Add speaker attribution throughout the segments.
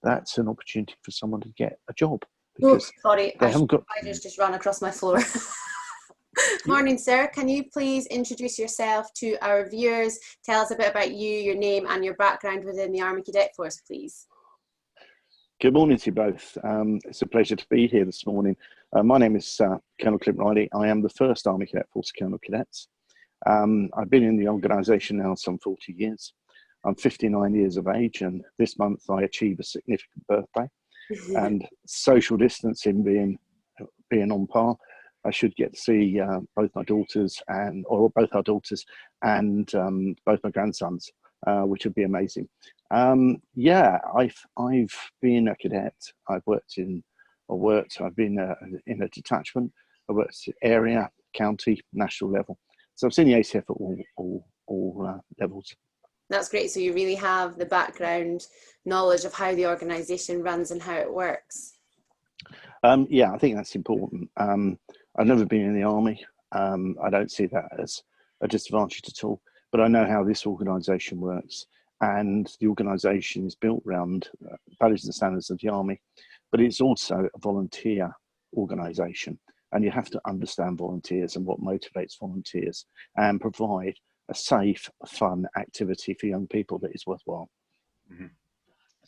Speaker 1: that's an opportunity for someone to get a job,
Speaker 2: Oh,
Speaker 1: because
Speaker 2: sorry,
Speaker 1: they haven't got.
Speaker 2: spiders just ran across my floor. Morning, sir. Can you please introduce yourself to our viewers? Tell us a bit about you, your name and your background within the Army Cadet Force, please.
Speaker 1: Good morning to you both. It's a pleasure to be here this morning. My name is Col Clint Riley. I am the first Army Cadet Force Colonel Cadets. I've been in the organisation now some 40 years. I'm 59 years of age, and this month I achieve a significant birthday. And social distancing being on par, I should get to see both my daughters both our daughters and both my grandsons, which would be amazing. Yeah, I've been a cadet. I've been in a detachment. I worked at area, county, national level. So I've seen the ACF at all levels. That's
Speaker 2: great. So you really have the background knowledge of how the organisation runs and how it works.
Speaker 1: Yeah, I think that's important. I've never been in the army. I don't see that as a disadvantage at all, but I know how this organisation works, and the organisation is built around values and standards of the army, but it's also a volunteer organisation, and you have to understand volunteers and what motivates volunteers, and provide a safe, fun activity for young people that is worthwhile.
Speaker 3: Mm-hmm.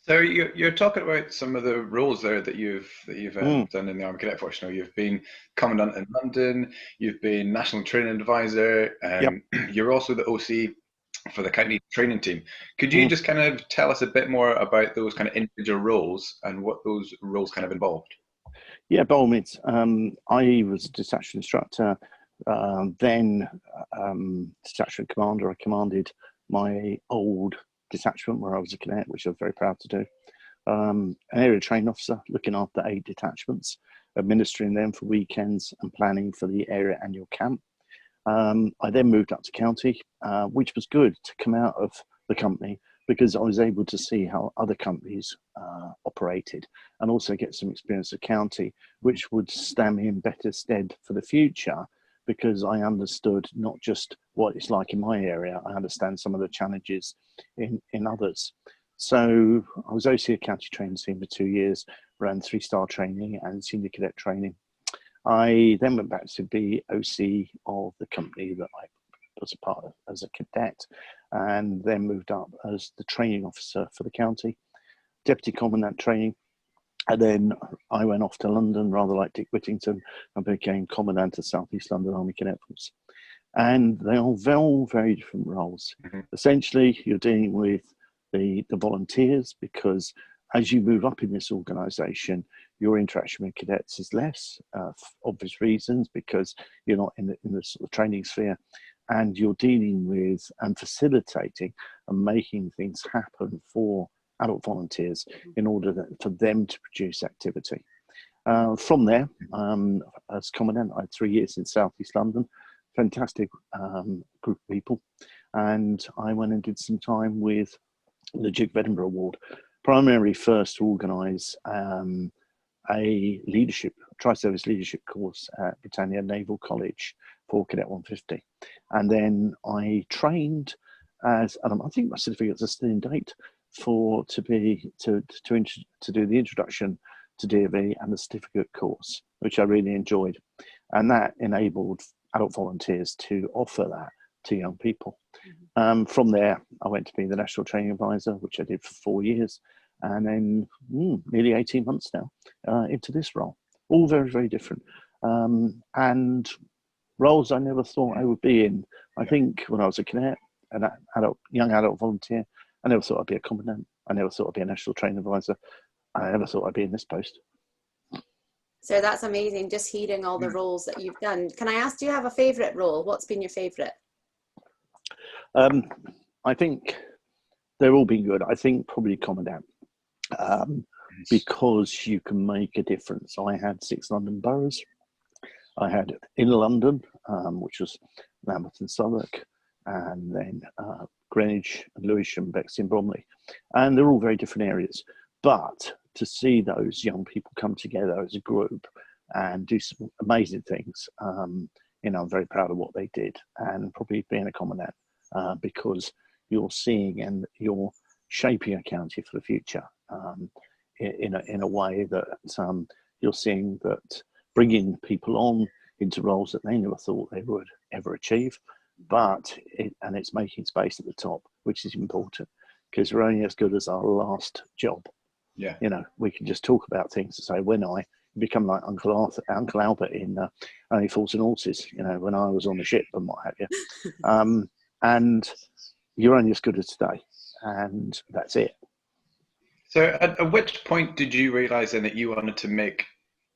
Speaker 3: So you're talking about some of the roles there that you've done in the Army Cadet Force. You know, you've been Commandant in London, you've been National Training Advisor, and you're also the OC for the county training team. Could you just kind of tell us a bit more about those kind of individual roles and what those roles kind of involved?
Speaker 1: Yeah, by all means. I was a detachment instructor, then detachment commander. I commanded my old detachment where I was a cadet, which I was very proud to do. An area training officer, looking after 8 detachments, administering them for weekends and planning for the area annual camp. I then moved up to county, which was good to come out of the company, because I was able to see how other companies operated, and also get some experience at county, which would stand me in better stead for the future, because I understood not just what it's like in my area, I understand some of the challenges in others. So I was OC at county training team for 2 years, ran 3-star training and senior cadet training. I then went back to be OC of the company that I was a part of as a cadet, and then moved up as the training officer for the county, deputy commandant training. And then I went off to London, rather like Dick Whittington, and became commandant of South East London Army Cadet Force. And they are very, very different roles. Essentially, you're dealing with the volunteers, because as you move up in this organisation, your interaction with cadets is less, for obvious reasons, because you're not in the sort of training sphere, and you're dealing with and facilitating and making things happen for adult volunteers in order for them to produce activity. From there, as commandant, I had 3 years in South East London, fantastic group of people, and I went and did some time with the Duke of Edinburgh Award, primarily first to organise a tri-service leadership course at Battalion Naval College for Cadet 150. And then I trained as, and I think my certificates are still in date, to do the introduction to DV and the certificate course, which I really enjoyed. And that enabled adult volunteers to offer that to young people. From there, I went to be the National Training Advisor, which I did for 4 years, and then nearly 18 months now into this role. All very, very different. And roles I never thought I would be in. I think when I was a cadet, young adult volunteer, I never thought I'd be a commandant. I never thought I'd be a National Training Advisor. I never thought I'd be in this post.
Speaker 2: So that's amazing, just hearing all the roles that you've done. Can I ask, do you have a favourite role? What's been your favourite?
Speaker 1: I think they've all been good. I think probably commandant, because you can make a difference. I had 6 London boroughs. I had in London, which was Lambeth and Southwark, and then Greenwich and Lewisham, Bexley and Bromley. And they're all very different areas. But to see those young people come together as a group and do some amazing things, I'm very proud of what they did, and probably being a commandant, because you're seeing and you're shaping a county for the future in a way that you're seeing that bringing people on into roles that they never thought they would ever achieve, but it's making space at the top, which is important, because we're only as good as our last job.
Speaker 3: Yeah.
Speaker 1: You know, we can just talk about things and say, when I become like Uncle Albert in Only Fools and Horses, you know, when I was on the ship and what have you. And you're only as good as today, and that's it.
Speaker 3: So at which point did you realize then that you wanted to make,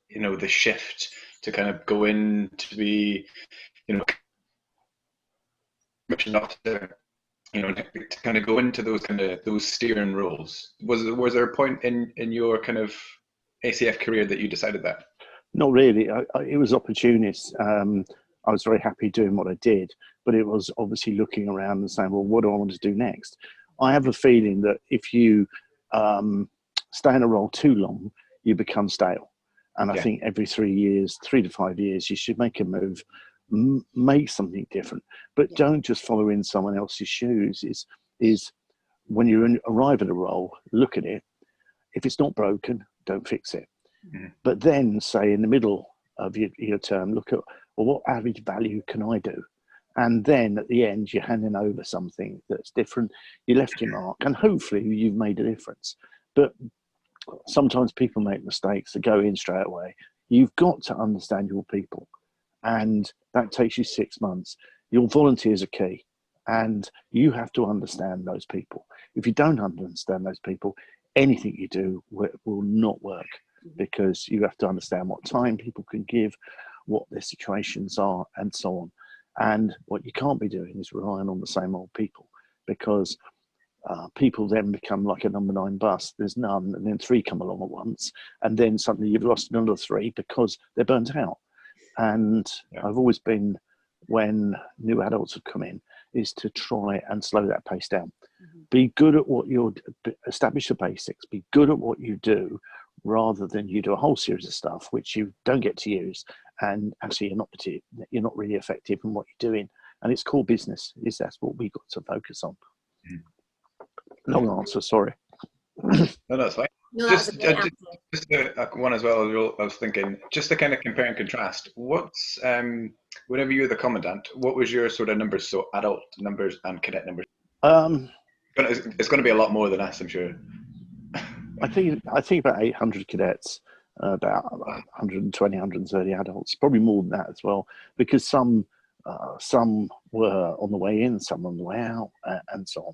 Speaker 3: you know, the shift to kind of go in to be, you know, mission officer, you know, to kind of go into those steering roles? Was there a point in your kind of ACF career that you decided that?
Speaker 1: Not really. It was opportunist. I was very happy doing what I did, but it was obviously looking around and saying, well, what do I want to do next? I have a feeling that if you stay in a role too long, you become stale. And I think every 3 to 5 years, you should make a move, make something different, but don't just follow in someone else's shoes. Is when you arrive at a role, look at it. If it's not broken, don't fix it. Mm-hmm. But then say in the middle of your term, look at, well, what added value can I do? And then at the end, you're handing over something that's different. You left your mark, and hopefully you've made a difference. But sometimes people make mistakes that go in straight away. You've got to understand your people, and that takes you 6 months. Your volunteers are key, and you have to understand those people. If you don't understand those people, anything you do will not work, because you have to understand what time people can give, what their situations are, and so on. And what you can't be doing is relying on the same old people, because people then become like a number 9 bus. There's none, and then 3 come along at once, and then suddenly you've lost another 3 because they're burnt out. And I've always been, when new adults have come in, is to try and slow that pace down. Mm-hmm. Be good at what you're, establish the basics, be good at what you do, rather than you do a whole series of stuff which you don't get to use, and actually you're not really effective in what you're doing. And it's core business, that's what we got to focus on. Long answer, sorry.
Speaker 3: No, that's fine.
Speaker 2: No,
Speaker 3: just one as well. I was thinking, just to kind of compare and contrast, what's whenever you were the commandant, what was your sort of numbers? So adult numbers and cadet numbers. It's going to be a lot more than us, I'm sure.
Speaker 1: I think about 800 cadets, about 120, 130 adults, probably more than that as well, because some were on the way in, some on the way out, and so on.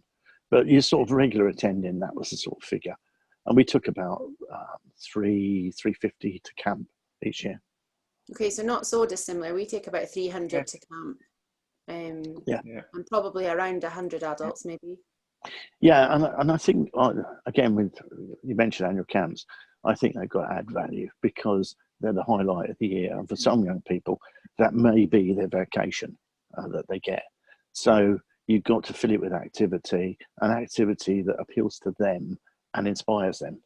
Speaker 1: But your sort of regular attending, that was the sort of figure. And we took about 350 to camp each year.
Speaker 2: Okay, so not so dissimilar. We take about 300 to camp. And probably around 100 adults, maybe.
Speaker 1: Yeah, and I think, again, with you mentioned annual camps, I think they've got to add value, because they're the highlight of the year. And for some young people, that may be their vacation that they get. So you've got to fill it with activity, an activity that appeals to them and inspires them.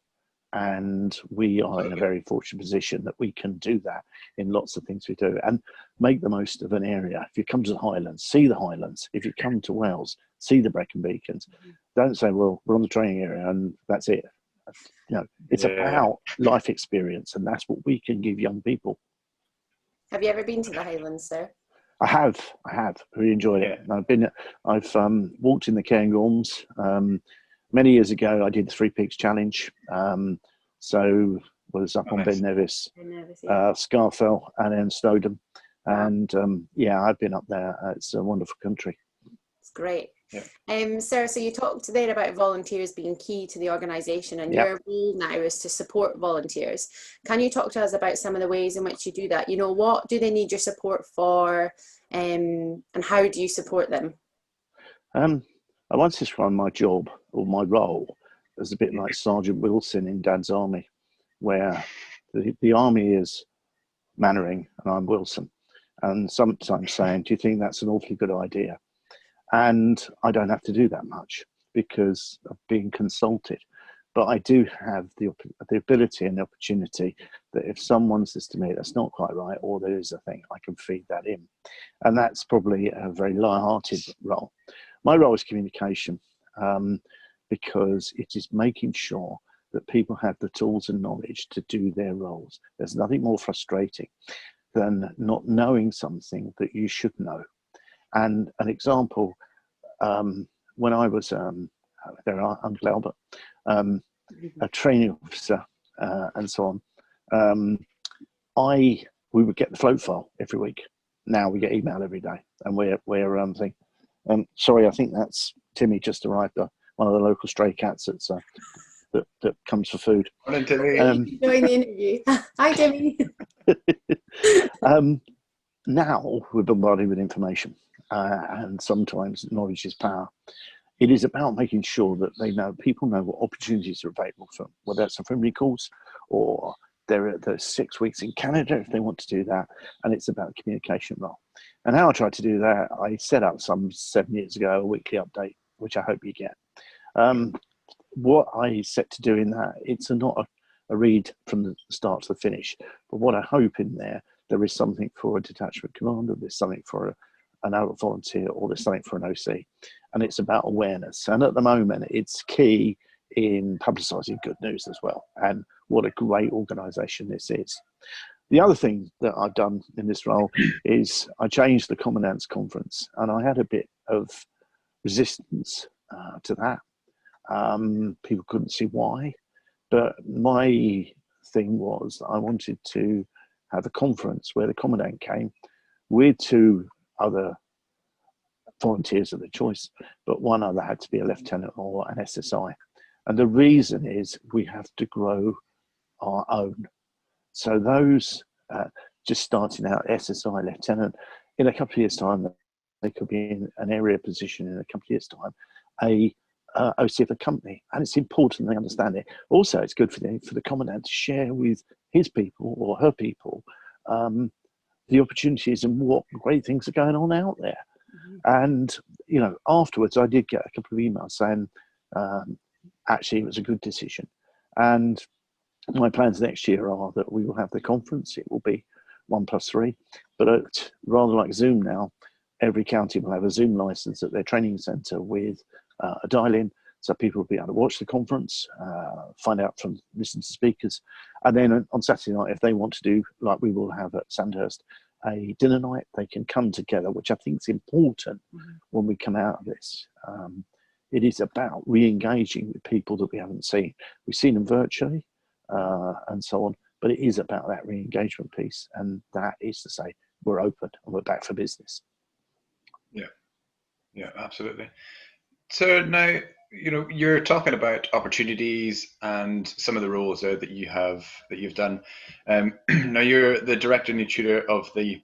Speaker 1: And we are in a very fortunate position that we can do that in lots of things we do, and make the most of an area. If you come to the Highlands, see the Highlands. If you come to Wales, see the Brecon Beacons. Don't say, well, we're on the training area and that's it. You know, it's about life experience, and that's what we can give young people.
Speaker 2: Have you ever been to the Highlands, sir? I
Speaker 1: have really enjoyed it. I've walked in the Cairngorms. Many years ago, I did the 3 Peaks Challenge. So was up on Ben Nevis, Scarfell, and then Snowdon. And I've been up there. It's a wonderful country.
Speaker 2: It's great. Sarah, so you talked there about volunteers being key to the organisation, and your role now is to support volunteers. Can you talk to us about some of the ways in which you do that? You know, what do they need your support for, and how do you support them?
Speaker 1: I once described my job, or my role, as a bit like Sergeant Wilson in Dad's Army, where the Army is Mannering and I'm Wilson. And sometimes saying, do you think that's an awfully good idea? And I don't have to do that much because of being consulted. But I do have the ability and the opportunity that if someone says to me, that's not quite right, or there is a thing, I can feed that in. And that's probably a very light-hearted role. My role is communication, because it is making sure that people have the tools and knowledge to do their roles. There's nothing more frustrating than not knowing something that you should know. And an example, when I was there are Uncle Albert, a training officer, and so on. We would get the float file every week. Now we get email every day, and we're thinking. Sorry, I think that's Timmy just arrived. One of the local stray cats that's that comes for food.
Speaker 3: Morning, Timmy.
Speaker 2: Enjoying the interview. Hi, Timmy.
Speaker 1: Now we're bombarded with information, and sometimes knowledge is power. It is about making sure that people know what opportunities are available for them, whether that's a friendly course or they're 6 weeks in Canada if they want to do that, and it's about communication role. And how I tried to do that, I set up some 7 years ago a weekly update, which I hope you get. What I set to do in that, it's not a read from the start to the finish, but what I hope in there is something for a detachment commander, there's something for an adult volunteer, or there's something for an OC, and it's about awareness. And at the moment, it's key in publicising good news as well, and what a great organisation this is. The other thing that I've done in this role is I changed the Commandant's Conference, and I had a bit of resistance to that. People couldn't see why, but my thing was I wanted to have a conference where the Commandant came with 2 other volunteers of their choice, but one other had to be a lieutenant or an SSI. And the reason is we have to grow our own. So those just starting out SSI lieutenant, in a couple of years' time, they could be in an area position in a couple of years' time, a OC of the company. And it's important they understand it. Also, it's good for the Commandant to share with his people or her people the opportunities and what great things are going on out there. And, afterwards I did get a couple of emails saying, actually, it was a good decision. And my plans next year are that we will have the conference. It will be 1+3, but rather like Zoom now, every county will have a Zoom license at their training centre with a dial-in, so people will be able to watch the conference, listen to speakers, and then on Saturday night, if they want to do, like we will have at Sandhurst, a dinner night, they can come together, which I think is important when we come out of this. It is about re-engaging with people that we haven't seen. We've seen them virtually and so on, but it is about that re-engagement piece, and that is to say we're open and we're back for business.
Speaker 3: Yeah, absolutely. So now, you're talking about opportunities and some of the roles there that you've done. Now you're the director and the tutor of the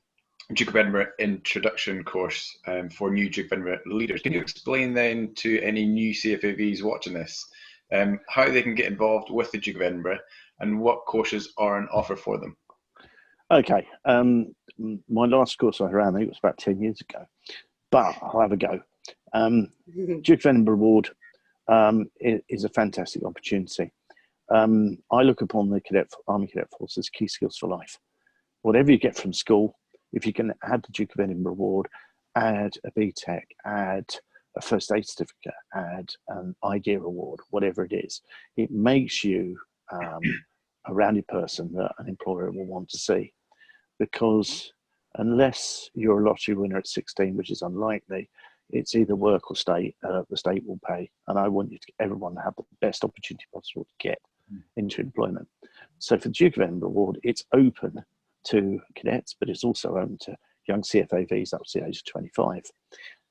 Speaker 3: Duke of Edinburgh introduction course for new Duke of Edinburgh leaders. Can you explain then to any new CFAVs watching this how they can get involved with the Duke of Edinburgh and what courses are on offer for them? Okay,
Speaker 1: my last course I ran, I think it was about 10 years ago, but I'll have a go. Duke of Edinburgh Award is a fantastic opportunity. I look upon the Army Cadet Force as key skills for life. Whatever you get from school, if you can add the Duke of Edinburgh Award, add a BTEC, add a first aid certificate, add an IDEA award, whatever it is, it makes you a rounded person that an employer will want to see. Because unless you're a lottery winner at 16, which is unlikely, it's either work or state. The state will pay, and I want everyone to have the best opportunity possible to get into employment. So for the Duke of Edinburgh Award, it's open to cadets, but it's also open to young CFAVs up to the age of 25.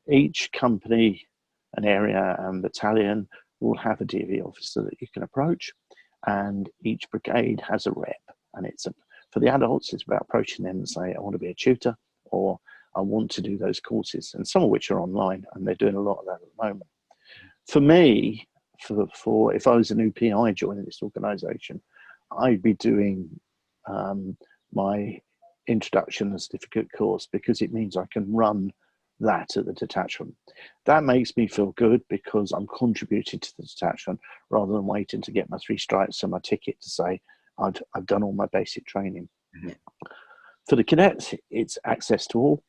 Speaker 1: Each company, an area and battalion will have a DV officer that you can approach, and each brigade has a rep. And for the adults, it's about approaching them and saying, I want to be a tutor, or I want to do those courses, and some of which are online, and they're doing a lot of that at the moment. For me, for if I was a new PI joining this organisation, I'd be doing my introduction and certificate course, because it means I can run that at the detachment. That makes me feel good because I'm contributing to the detachment rather than waiting to get my 3 stripes and my ticket to say I've done all my basic training. For the cadets, it's access to all,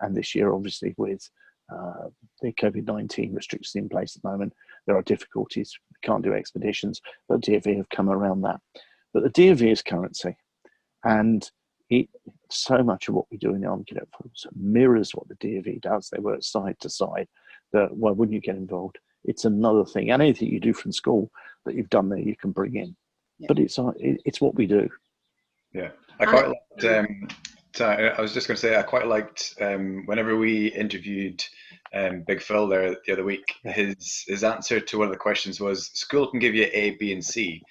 Speaker 1: and this year, obviously, with the COVID-19 restrictions in place at the moment, there are difficulties can't do expeditions, but DFE have come around that. But the DFE is currency, and so much of what we do in the Army Cadet Force mirrors what the DFE does. They work side to side. Why wouldn't you get involved? It's another thing. And anything you do from school that you've done there, you can bring in. Yeah. But it's what we do.
Speaker 3: Yeah, I quite liked. I was just going to say, I quite liked whenever we interviewed Big Phil there the other week. His answer to one of the questions was, "School can give you A, B, and C,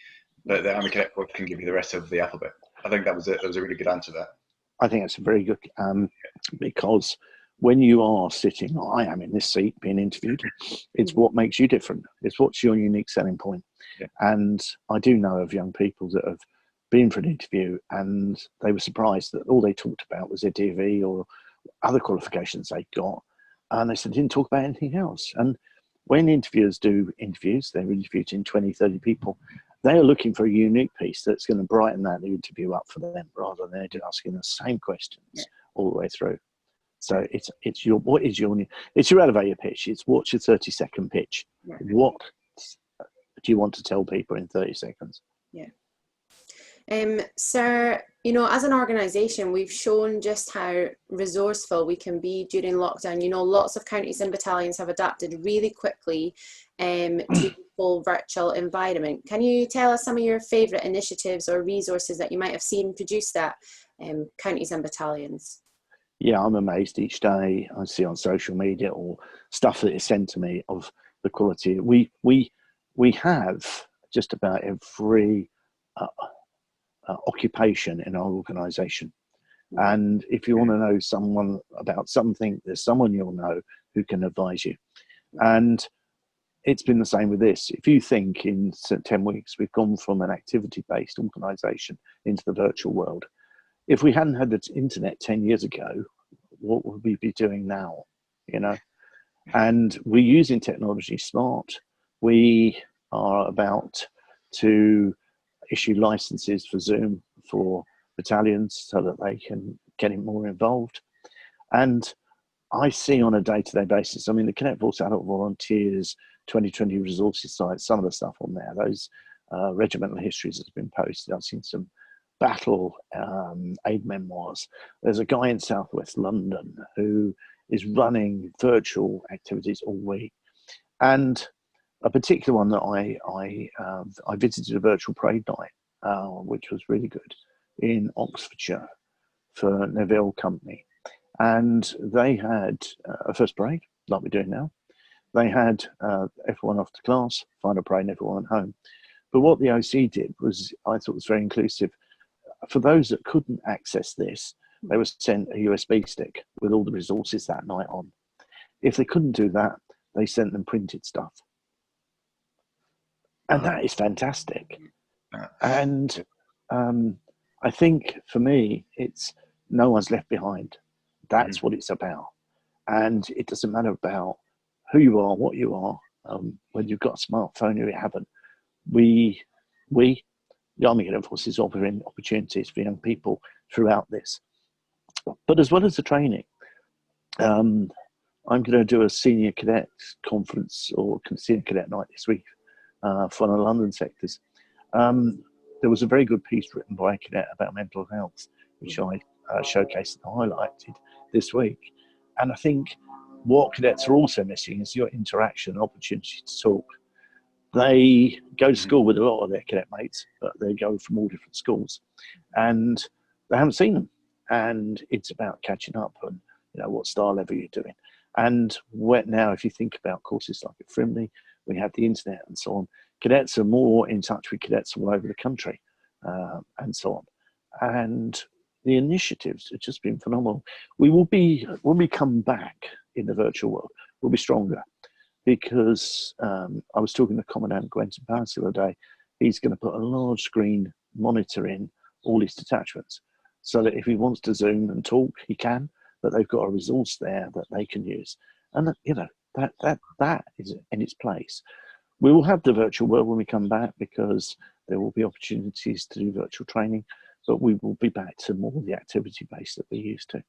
Speaker 3: but the Army Cadet Force can give you the rest of the alphabet." I think that was it. That was a really good answer. That
Speaker 1: I think it's very good because when you are sitting, I am in this seat being interviewed, it's what makes you different. It's what's your unique selling point. Yeah. And I do know of young people that have been for an interview and they were surprised that all they talked about was their DV or other qualifications they got. And they said, didn't talk about anything else. And when interviewers do interviews, they're interviewing 20, 30 people. They are looking for a unique piece that's going to brighten that interview up for them rather than they're asking the same questions all the way through. So it's your elevator pitch. It's what's your 30-second pitch. What do you want to tell people in 30 seconds?
Speaker 2: Yeah. So, you know, as an organisation, we've shown just how resourceful we can be during lockdown. You know, lots of counties and battalions have adapted really quickly to the full virtual environment. Can you tell us some of your favourite initiatives or resources that you might have seen produced at counties and battalions?
Speaker 1: Yeah, I'm amazed each day I see on social media or stuff that is sent to me of the quality. We have just about every occupation in our organisation, and if you want to know someone about something, there's someone you'll know who can advise you. And it's been the same with this. If you think in 10 weeks we've gone from an activity-based organisation into the virtual world, if we hadn't had the internet 10 years ago, what would we be doing now? You know, and we're using technology smart. We are about to issue licenses for Zoom for battalions so that they can get more involved. And I see on a day-to-day basis, I mean, the Cadet Force Adult Volunteers 2020 resources site, some of the stuff on there, those regimental histories that's been posted. I've seen some battle aid memoirs. There's a guy in southwest London who is running virtual activities all week. And a particular one that I visited a virtual parade night, which was really good, in Oxfordshire for Neville Company. And they had a first parade, like we're doing now. They had everyone off to class, final parade, and everyone home. But what the OC did was, I thought was very inclusive. For those that couldn't access this, they were sent a USB stick with all the resources that night on. If they couldn't do that, they sent them printed stuff. And that is fantastic. And I think for me, it's no one's left behind. That's what it's about. And it doesn't matter about who you are, what you are, whether you've got a smartphone or you haven't. The Army Cadet Force is offering opportunities for young people throughout this. But as well as the training, I'm going to do a senior cadet conference or senior cadet night this week for the London sectors. There was a very good piece written by a cadet about mental health, which I showcased and highlighted this week. And I think what cadets are also missing is your interaction and opportunity to talk. They go to school with a lot of their cadet mates, but they go from all different schools and they haven't seen them. And it's about catching up and, you know, what style level you're doing. And now, if you think about courses like at Frimley, we have the internet and so on, cadets are more in touch with cadets all over the country and so on. And the initiatives have just been phenomenal. We will be, when we come back in the virtual world, we'll be stronger. Because I was talking to Commandant Gwenton Powers the other day. He's going to put a large screen monitor in all his detachments so that if he wants to Zoom and talk, he can, but they've got a resource there that they can use. And, you know, that is in its place. We will have the virtual world when we come back because there will be opportunities to do virtual training, but we will be back to more of the activity base that we're used to.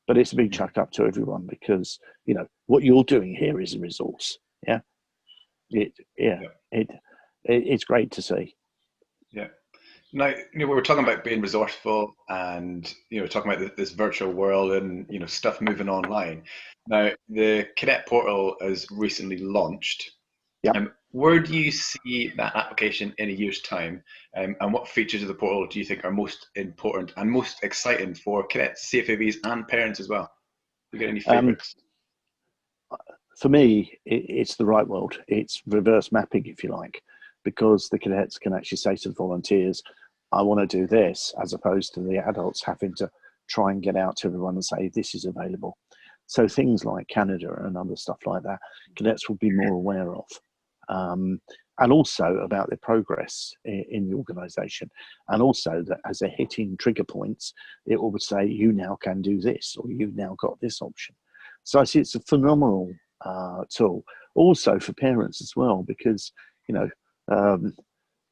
Speaker 1: But it's a big chuck up to everyone because, you know, what you're doing here is a resource. Yeah. It's great to see.
Speaker 3: Yeah. Now, we were talking about being resourceful and, talking about this virtual world and, stuff moving online. Now, the Cadet Portal has recently launched.
Speaker 1: Yeah.
Speaker 3: Where do you see that application in a year's time? And what features of the portal do you think are most important and most exciting for cadets, CFABs, and parents as well? Do you get any favorites?
Speaker 1: For me, it's the right world. It's reverse mapping, if you like, because the cadets can actually say to the volunteers, I want to do this, as opposed to the adults having to try and get out to everyone and say, this is available. So things like Canada and other stuff like that, cadets will be more aware of. And also about their progress in the organisation. And also that as they're hitting trigger points, it will say, you now can do this, or you've now got this option. So I see it's a phenomenal tool. Also for parents as well, because,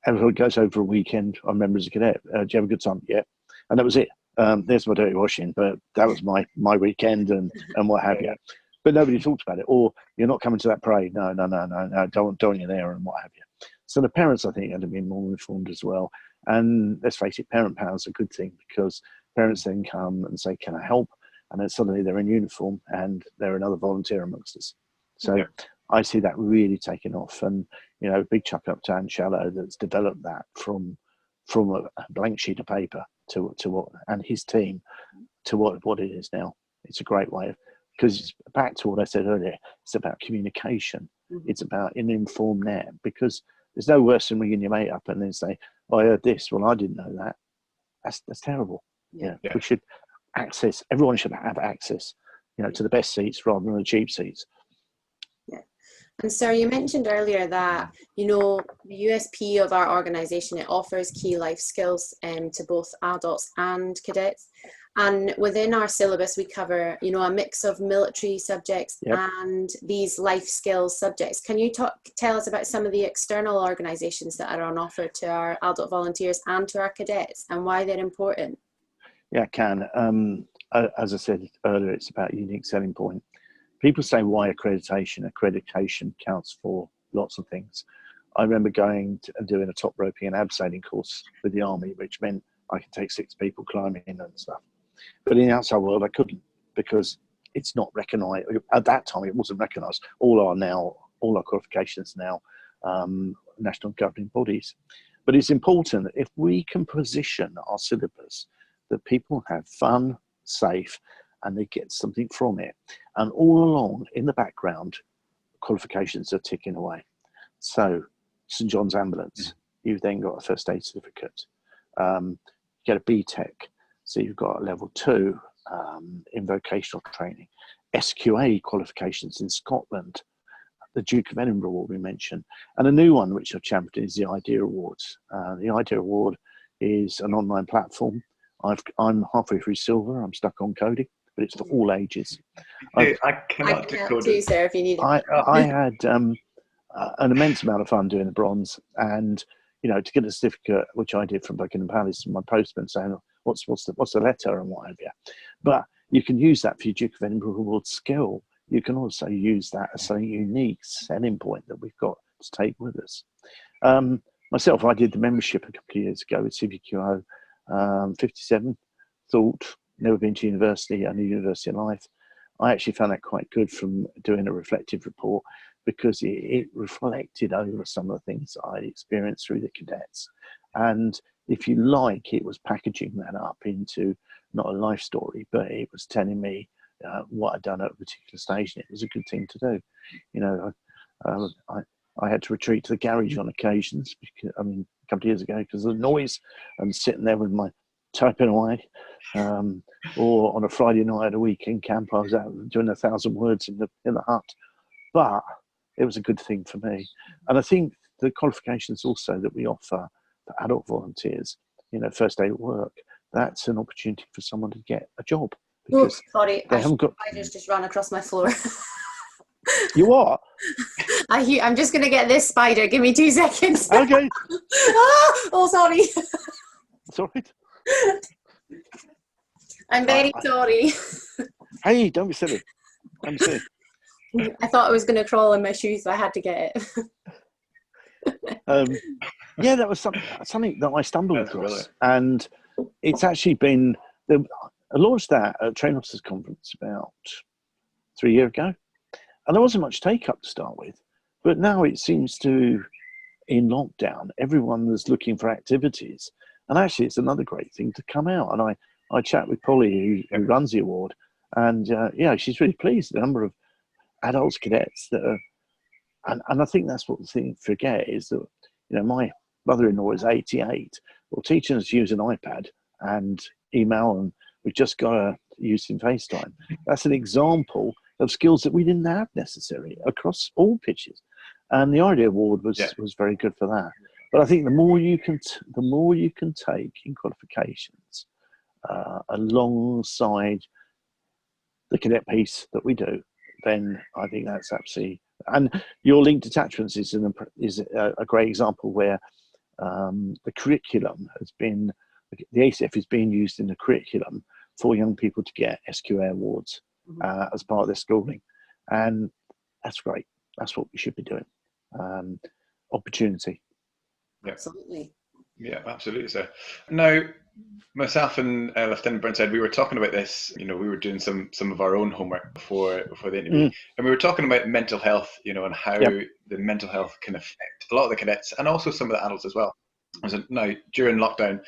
Speaker 1: everyone goes over a weekend. I remember as a cadet, do you have a good time? Yeah. And that was it. There's my dirty washing, but that was my weekend and what have you. But nobody talked about it. Or you're not coming to that parade. No, don't you there and what have you. So the parents, I think, are going to be more informed as well. And let's face it, parent power is a good thing, because parents then come and say, can I help? And then suddenly they're in uniform and they're another volunteer amongst us. So I see that really taking off. And, big chuck up to Anne Shallow that's developed that from a blank sheet of paper to what, and his team to what it is now. It's a great way of, because it's back to what I said earlier, it's about communication. Mm-hmm. It's about an informed net, because there's no worse than ringing your mate up and then say, oh, I heard this. Well, I didn't know that. That's terrible. Yeah. We should everyone should have access, to the best seats rather than the cheap seats.
Speaker 2: Yeah. And Sarah, you mentioned earlier that, the USP of our organisation, it offers key life skills to both adults and cadets. And within our syllabus, we cover, a mix of military subjects and these life skills subjects. Can you tell us about some of the external organisations that are on offer to our adult volunteers and to our cadets, and why they're important?
Speaker 1: Yeah, I can. As I said earlier, it's about unique selling point. People say, why accreditation? Accreditation counts for lots of things. I remember going and doing a top roping and abseiling course with the Army, which meant I could take 6 people climbing in and stuff. But in the outside world, I couldn't, because it's not recognised. At that time, it wasn't recognised. All our qualifications now, national governing bodies. But it's important that if we can position our syllabus, that people have fun, safe, and they get something from it. And all along, in the background, qualifications are ticking away. So, St John's Ambulance, you've then got a first aid certificate. You get a BTEC, so you've got a level 2 in vocational training. SQA qualifications in Scotland, the Duke of Edinburgh Award we mentioned, and a new one which I've championed is the IDEA Awards. The IDEA Award is an online platform. I'm halfway through silver. I'm stuck on coding, but it's for all ages.
Speaker 3: I cannot decode
Speaker 2: too, sir, if you need it.
Speaker 1: I had an immense amount of fun doing the bronze, and to get a certificate, which I did from Buckingham Palace, and my postman saying, what's the letter and what have you. But you can use that for your Duke of Edinburgh Award skill. You can also use that as a unique selling point that we've got to take with us. Myself, I did the membership a couple of years ago with CVQO. 57, thought, never been to university, only university life. I actually found that quite good from doing a reflective report, because it reflected over some of the things that I'd experienced through the cadets. And if you like, it was packaging that up into not a life story, but it was telling me what I'd done at a particular stage, and it was a good thing to do. I had to retreat to the garage on occasions, because, a couple of years ago, because of the noise, and sitting there with my typing away. Or on a Friday night at a weekend camp, I was out doing 1,000 words in the hut. But it was a good thing for me. And I think the qualifications also that we offer for adult volunteers, first aid at work, that's an opportunity for someone to get a job.
Speaker 2: Because sorry,
Speaker 1: they haven't got.
Speaker 2: Spiders just ran across my floor.
Speaker 1: You are?
Speaker 2: I'm just going to get this spider. Give me 2 seconds.
Speaker 1: Okay.
Speaker 2: Oh, sorry.
Speaker 1: It's all right.
Speaker 2: I'm very sorry.
Speaker 1: Hey, don't be silly.
Speaker 2: I thought I was going to crawl in my shoes, so I had to get it.
Speaker 1: Yeah, that was something that I stumbled
Speaker 3: That's
Speaker 1: across,
Speaker 3: brilliant.
Speaker 1: and it's actually been. I launched that at a Train Officers Conference about 3 years ago, and there wasn't much take up to start with, but now it seems to, in lockdown, everyone was looking for activities, and actually it's another great thing to come out. And I chat with Polly, who runs the award, and yeah, she's really pleased. The number of adults cadets that are, and I think that's what the thing to forget is that, you know, my mother-in-law is 88. Well, teaching us to use an iPad and email, and we've just got to use in FaceTime. That's an example of skills that we didn't have necessarily across all pitches. And the IDEA Award was very good for that. But I think the more you can take in qualifications alongside the cadet piece that we do, then I think that's absolutely. And your linked attachments is a great example where the curriculum has been, the ACF is being used in the curriculum for young people to get SQA awards as part of their schooling, and that's great. That's what we should be doing. Opportunity.
Speaker 3: Yeah.
Speaker 2: Absolutely.
Speaker 3: Yeah, absolutely, sir. Now, myself and Lieutenant Burnside, we were talking about this. You know, we were doing some of our own homework before the interview, and we were talking about mental health. You know, and how the mental health can affect a lot of the cadets and also some of the adults as well. So now, during lockdown,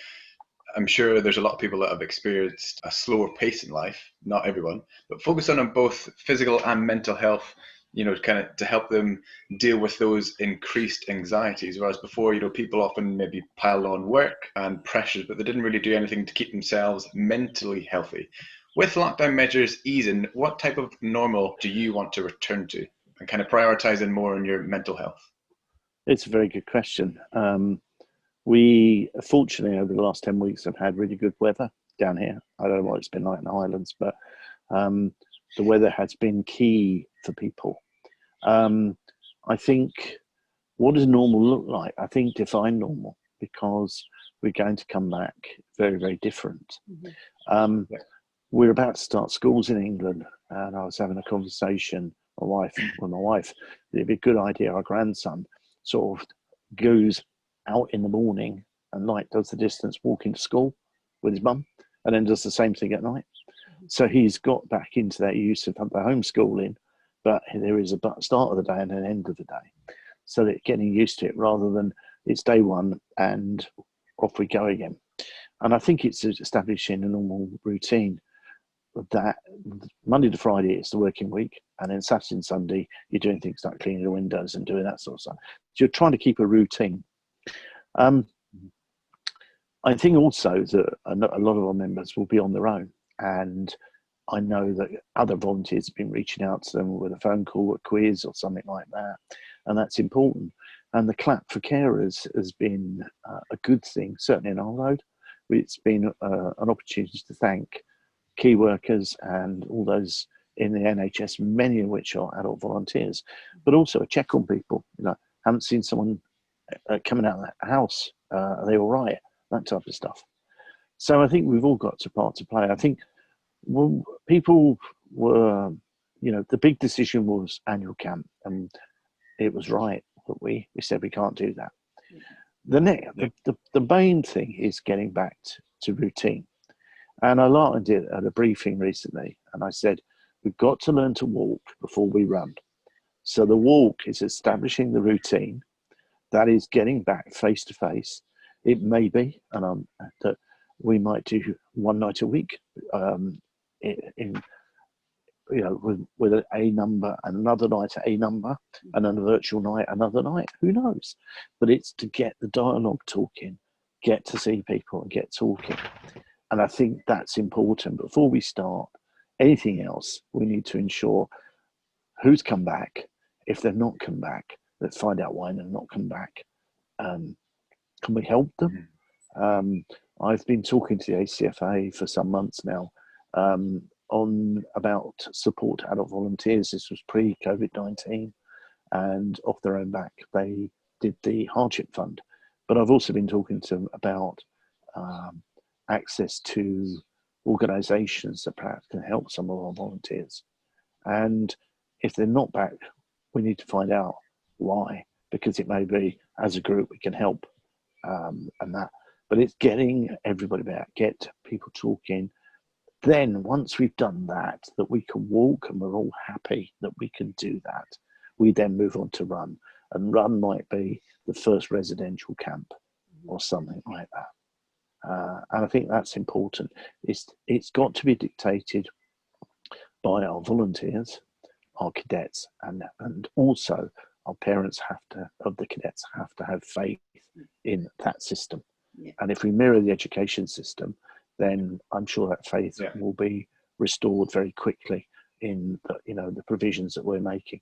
Speaker 3: I'm sure there's a lot of people that have experienced a slower pace in life. Not everyone, but focusing on both physical and mental health. You know, kind of to help them deal with those increased anxieties. Whereas before, you know, people often maybe piled on work and pressures, but they didn't really do anything to keep themselves mentally healthy. With lockdown measures easing, what type of normal do you want to return to, and kind of prioritizing more on your mental health?
Speaker 1: It's a very good question. We, fortunately, over the last 10 weeks have had really good weather down here. I don't know what it's been like in the Highlands, but the weather has been key for people. I think, what does normal look like? I think define normal, because we're going to come back very, very different. We're about to start schools in England, and I was having a conversation with my wife. It'd be a good idea. Our grandson sort of goes out in the morning and does the distance walking to school with his mum, and then does the same thing at night. So he's got back into that use of the homeschooling, but there is a start of the day and an end of the day. So that getting used to it rather than it's day one and off we go again. And I think it's establishing a normal routine that Monday to Friday it's the working week, and then Saturday and Sunday you're doing things like cleaning the windows and doing that sort of stuff. So you're trying to keep a routine. I think also that a lot of our members will be on their own, and I know that other volunteers have been reaching out to them with a phone call, a quiz or something like that, and that's important. And the clap for carers has been a good thing, certainly in our road. It's been an opportunity to thank key workers and all those in the NHS, many of which are adult volunteers, but also a check on people. You know, haven't seen someone coming out of that house, are they all right? That type of stuff. So I think we've all got a part to play. I think people were, you know, the big decision was annual camp, and it was right that we said we can't do that. The main thing is getting back to routine. And I learned it at a briefing recently, and I said, we've got to learn to walk before we run. So the walk is establishing the routine. That is getting back face to face. It may be, and that we might do one night a week, with a number, another night a number, and then a virtual night another night. Who knows? But it's to get the dialogue talking, get to see people and get talking. And I think that's important. Before we start anything else, we need to ensure who's come back. If they've not come back, let's find out why they've not come back. Can we help them? I've been talking to the ACFA for some months now about support to adult volunteers. This was pre-COVID-19, and off their own back, they did the hardship fund. But I've also been talking to them about access to organisations that perhaps can help some of our volunteers. And if they're not back, we need to find out why. because it may be as a group we can help and that. But it's getting everybody back, get people talking. Then once we've done that, that we can walk and we're all happy that we can do that, we then move on to run. And run might be the first residential camp or something like that. And I think that's important. It's got to be dictated by our volunteers, our cadets, and also our parents of the cadets have to have faith in that system. Yeah. And if we mirror the education system, then I'm sure that faith will be restored very quickly in the provisions that we're making.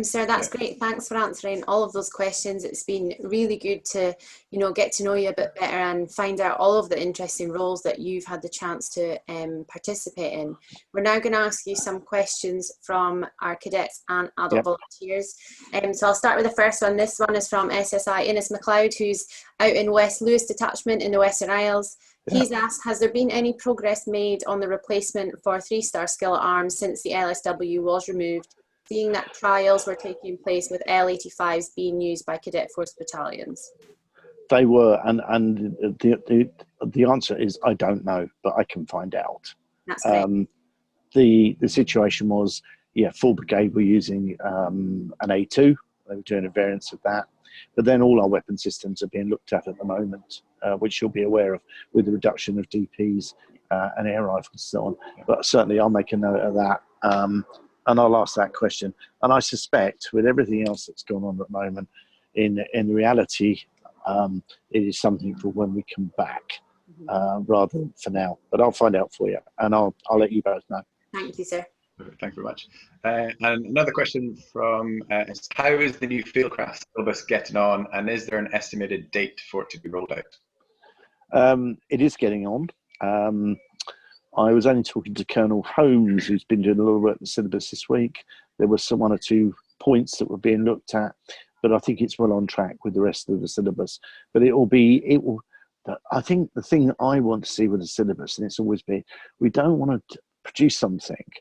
Speaker 2: Sir, that's great. Thanks for answering all of those questions. It's been really good to, get to know you a bit better and find out all of the interesting roles that you've had the chance to participate in. We're now going to ask you some questions from our cadets and adult volunteers. So I'll start with the first one. This one is from SSI Innes MacLeod, who's out in West Lewis Detachment in the Western Isles. He's asked, has there been any progress made on the replacement for 3-star skillet arms since the LSW was removed, seeing that trials were taking place with L85s being used by Cadet Force battalions?
Speaker 1: They were, and the answer is I don't know, but I can find out.
Speaker 2: That's great.
Speaker 1: The situation was, full brigade were using an A2. They were doing a variance of that, but then all our weapon systems are being looked at the moment, which you'll be aware of with the reduction of DPs and air rifles and so on. But certainly I'll make a note of that. And I'll ask that question. And I suspect with everything else that's going on at the moment, in reality, it is something for when we come back, rather than for now. But I'll find out for you, and I'll let you both know.
Speaker 2: Thank you, sir.
Speaker 3: Thank you very much. And another question from is, how is the new Fieldcraft syllabus getting on, and is there an estimated date for it to be rolled out?
Speaker 1: It is getting on. I was only talking to Colonel Holmes, who's been doing a little work at the syllabus this week. There were one or two points that were being looked at, but I think it's well on track with the rest of the syllabus. But I think the thing I want to see with the syllabus, and it's always been, we don't want to produce something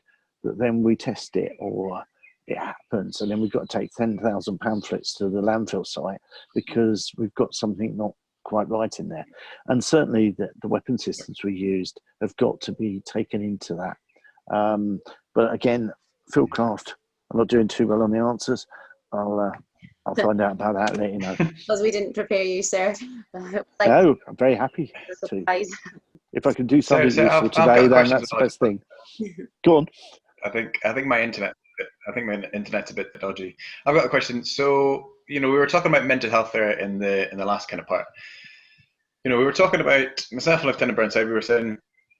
Speaker 1: that then we test it or it happens, and then we've got to take 10,000 pamphlets to the landfill site because we've got something not quite right in there. And certainly the weapon systems we used have got to be taken into that. But again, Fieldcraft, I'm not doing too well on the answers. I'll find out about that and let you know.
Speaker 2: Because we didn't prepare you, sir.
Speaker 1: No, I'm very happy to. If I can do something useful today, then that's the best thing. Go on.
Speaker 3: I think my internet's a bit dodgy. I've got a question. So, we were talking about mental health there in the last kind of part. We were talking about, myself and Lieutenant Burnside, we were saying,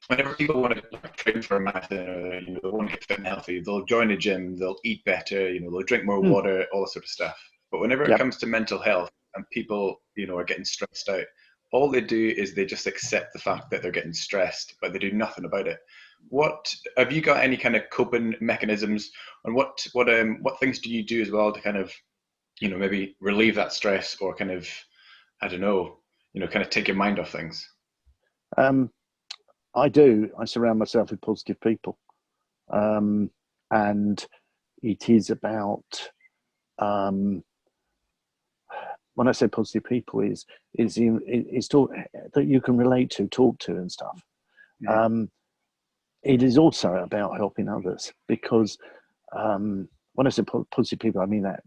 Speaker 3: whenever people want to train for a marathon, or they want to get fit and healthy, they'll join a gym, they'll eat better, they'll drink more water, all that sort of stuff. But whenever it comes to mental health and people, are getting stressed out, all they do is they just accept the fact that they're getting stressed, but they do nothing about it. What have you got any kind of coping mechanisms, and what things do you do as well to kind of, maybe relieve that stress, or kind of, I don't know, kind of take your mind off things?
Speaker 1: I do. I surround myself with positive people, and it is about when I say positive people, is talk that you can relate to, talk to, and stuff. It is also about helping others, because when I say positive people, I mean that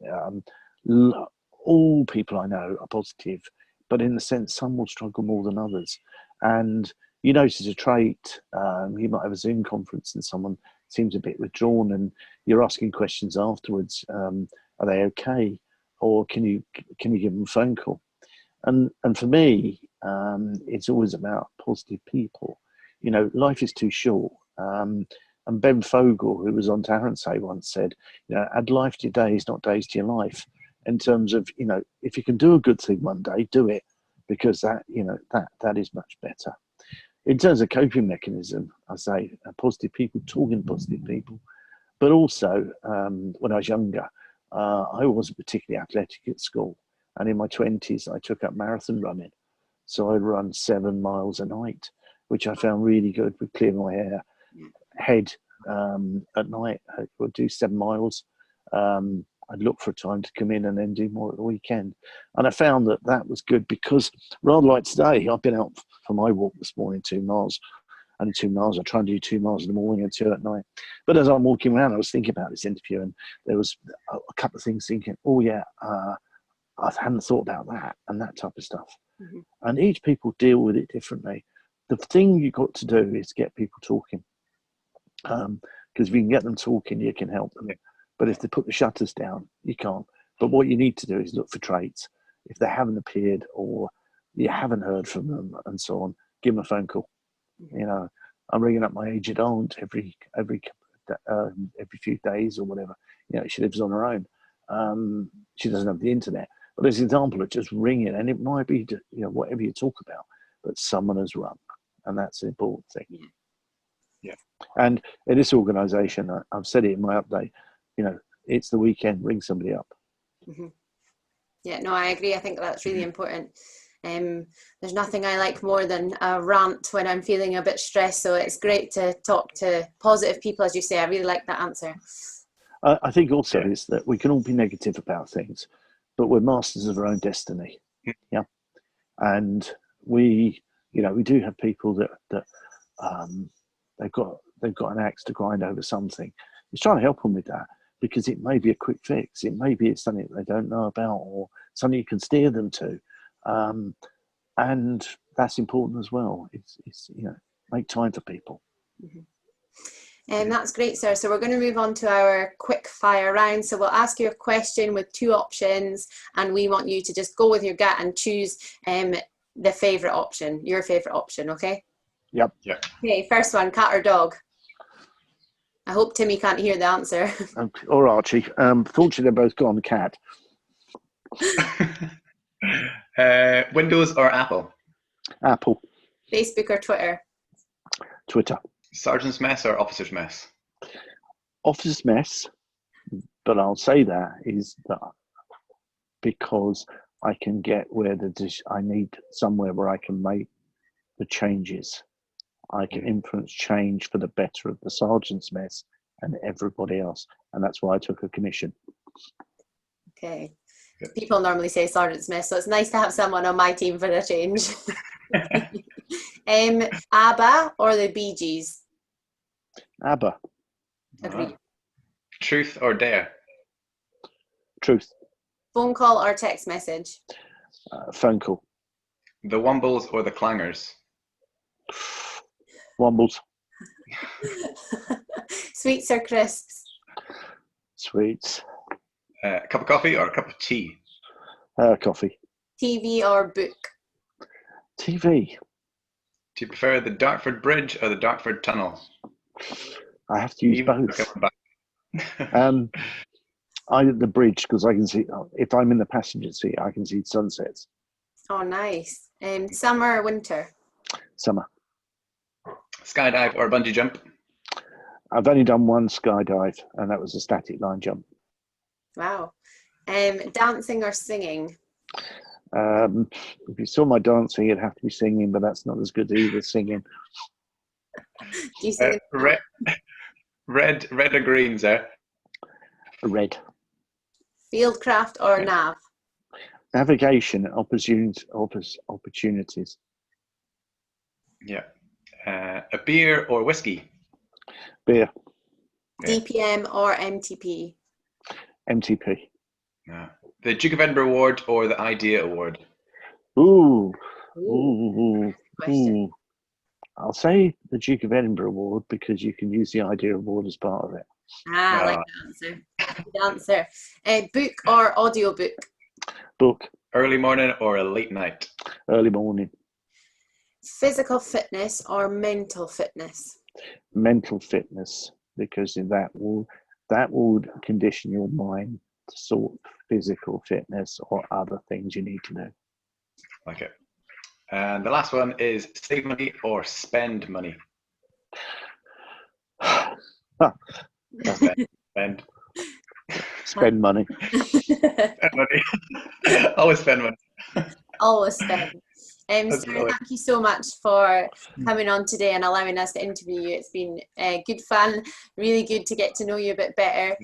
Speaker 1: all people I know are positive, but in the sense some will struggle more than others. And you notice a trait, you might have a Zoom conference and someone seems a bit withdrawn, and you're asking questions afterwards, are they okay? Or can you give them a phone call? And for me, it's always about positive people. Life is too short. And Ben Fogle, who was on Taggart once said, add life to your days, not days to your life. In terms of, if you can do a good thing one day, do it, because that is much better. In terms of coping mechanism, I say positive people, talking to positive people, but also when I was younger, I wasn't particularly athletic at school, and in my 20s I took up marathon running, so I'd run 7 miles a night, which I found really good. Would clear my head at night. I would do 7 miles I'd look for a time to come in and then do more at the weekend. And I found that was good, because rather like today, I've been out for my walk this morning, 2 miles. Only 2 miles. I try and do 2 miles in the morning and 2 at night. But as I'm walking around, I was thinking about this interview, and there was a couple of things thinking, oh yeah, I hadn't thought about that and that type of stuff.
Speaker 2: Mm-hmm.
Speaker 1: And each people deal with it differently. The thing you've got to do is get people talking. Because if you can get them talking, you can help them. But if they put the shutters down, you can't. But what you need to do is look for traits. If they haven't appeared or you haven't heard from them and so on, give them a phone call. You know, I'm ringing up my aged aunt every few days or whatever. You know, she lives on her own. She doesn't have the internet. But as an example of just ringing, and it might be, you know, whatever you talk about, but someone has rung, and that's an important thing.
Speaker 3: Yeah.
Speaker 1: And in this organisation, I've said it in my update, you know, it's the weekend, ring somebody up.
Speaker 2: Mm-hmm. Yeah, no, I agree. I think that's really important. There's nothing I like more than a rant when I'm feeling a bit stressed. So it's great to talk to positive people, as you say. I really like that answer.
Speaker 1: I think also is that we can all be negative about things, but we're masters of our own destiny. Yeah. And we do have people that they've got an axe to grind over something. It's trying to help them with that, because it may be a quick fix. It may be something they don't know about, or something you can steer them to. And that's important as well. It's you know, make time for people.
Speaker 2: Mm-hmm. And that's great, sir. So we're going to move on to our quick fire round. So we'll ask you a question with 2 options, and we want you to just go with your gut and choose the favourite option, your favourite option, okay?
Speaker 1: Yep.
Speaker 2: Okay, first one, cat or dog? I hope Timmy can't hear the answer.
Speaker 1: Or Archie. Fortunately, they're both gone. Cat.
Speaker 3: Windows or Apple?
Speaker 1: Apple.
Speaker 2: Facebook or Twitter?
Speaker 1: Twitter.
Speaker 3: Sergeant's mess or officer's mess?
Speaker 1: Officer's mess, but I'll say that is that because I can get where I need somewhere where I can make the changes. I can influence change for the better of the sergeant's mess and everybody else, and that's why I took a commission.
Speaker 2: Okay. People normally say sergeant's mess, so it's nice to have someone on my team for a change. ABBA or the Bee Gees?
Speaker 1: ABBA.
Speaker 2: Agreed.
Speaker 3: Truth or dare?
Speaker 1: Truth.
Speaker 2: Phone call or text message?
Speaker 1: Phone call.
Speaker 3: The Wombles or the Clangers?
Speaker 1: Wombles.
Speaker 2: Sweets or crisps?
Speaker 1: Sweets.
Speaker 3: A cup of coffee or a cup of tea?
Speaker 1: Coffee.
Speaker 2: TV or book?
Speaker 1: TV.
Speaker 3: Do you prefer the Dartford Bridge or the Dartford Tunnel?
Speaker 1: I have to use both. The bridge, because I can see, if I'm in the passenger seat, I can see sunsets.
Speaker 2: Oh, nice. Summer or winter?
Speaker 1: Summer.
Speaker 3: Skydive or bungee jump?
Speaker 1: I've only done one skydive, and that was a static line jump.
Speaker 2: Wow. Dancing or singing?
Speaker 1: If you saw my dancing, it'd have to be singing, but that's not as good either, singing.
Speaker 2: Do you sing
Speaker 3: red or green, sir?
Speaker 1: Red.
Speaker 2: Fieldcraft or nav?
Speaker 1: Navigation, opportunities.
Speaker 3: Yeah. A beer or whiskey?
Speaker 1: Beer.
Speaker 2: DPM or MTP?
Speaker 1: MTP.
Speaker 3: The Duke of Edinburgh Award or the IDEA Award?
Speaker 1: Ooh.
Speaker 2: Question.
Speaker 1: I'll say the Duke of Edinburgh Award, because you can use the IDEA Award as part of it.
Speaker 2: I like that answer. Good answer. Book or audiobook?
Speaker 1: Book.
Speaker 3: Early morning or a late night?
Speaker 1: Early morning.
Speaker 2: Physical fitness or mental fitness?
Speaker 1: Mental fitness, because that will condition your mind to sort physical fitness or other things you need to do.
Speaker 3: Okay. And the last one is save money or spend money? Spend.
Speaker 1: Spend money.
Speaker 3: Spend money. Always spend money.
Speaker 2: Always spend. Stuart, thank you so much for coming on today and allowing us to interview you. It's been good fun, really good to get to know you a bit better,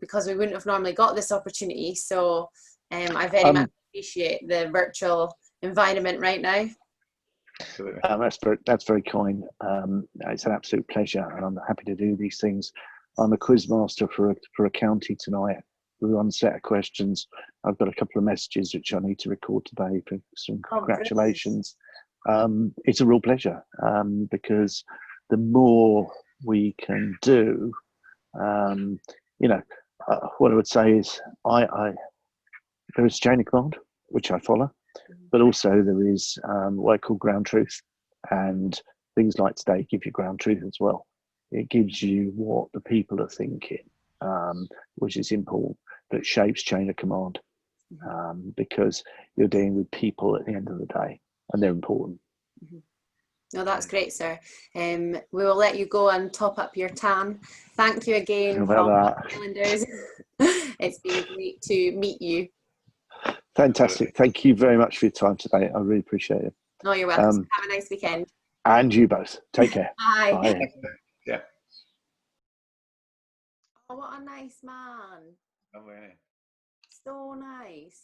Speaker 2: because we wouldn't have normally got this opportunity. So I very much appreciate the virtual environment right now.
Speaker 3: Absolutely.
Speaker 1: That's very kind. It's an absolute pleasure, and I'm happy to do these things. I'm a quiz master for a county tonight. We're on a set of questions. I've got a couple of messages which I need to record today for some congratulations. It's a real pleasure, because the more we can do, you know, what I would say is there is chain of command, which I follow, but also there is what I call ground truth, and things like today give you ground truth as well. It gives you what the people are thinking, which is important, that shapes chain of command, because you're dealing with people at the end of the day, and they're important.
Speaker 2: No, that's great, sir. We will let you go and top up your tan. Thank you again from Highlanders. It's been great to meet you.
Speaker 1: Fantastic. Thank you very much for your time today. I really appreciate it.
Speaker 2: No, you're welcome. Have a nice weekend.
Speaker 1: And you both. Take care.
Speaker 2: Bye.
Speaker 1: Bye.
Speaker 3: Yeah.
Speaker 2: Oh, what a nice man.
Speaker 3: Oh, yeah.
Speaker 2: So nice.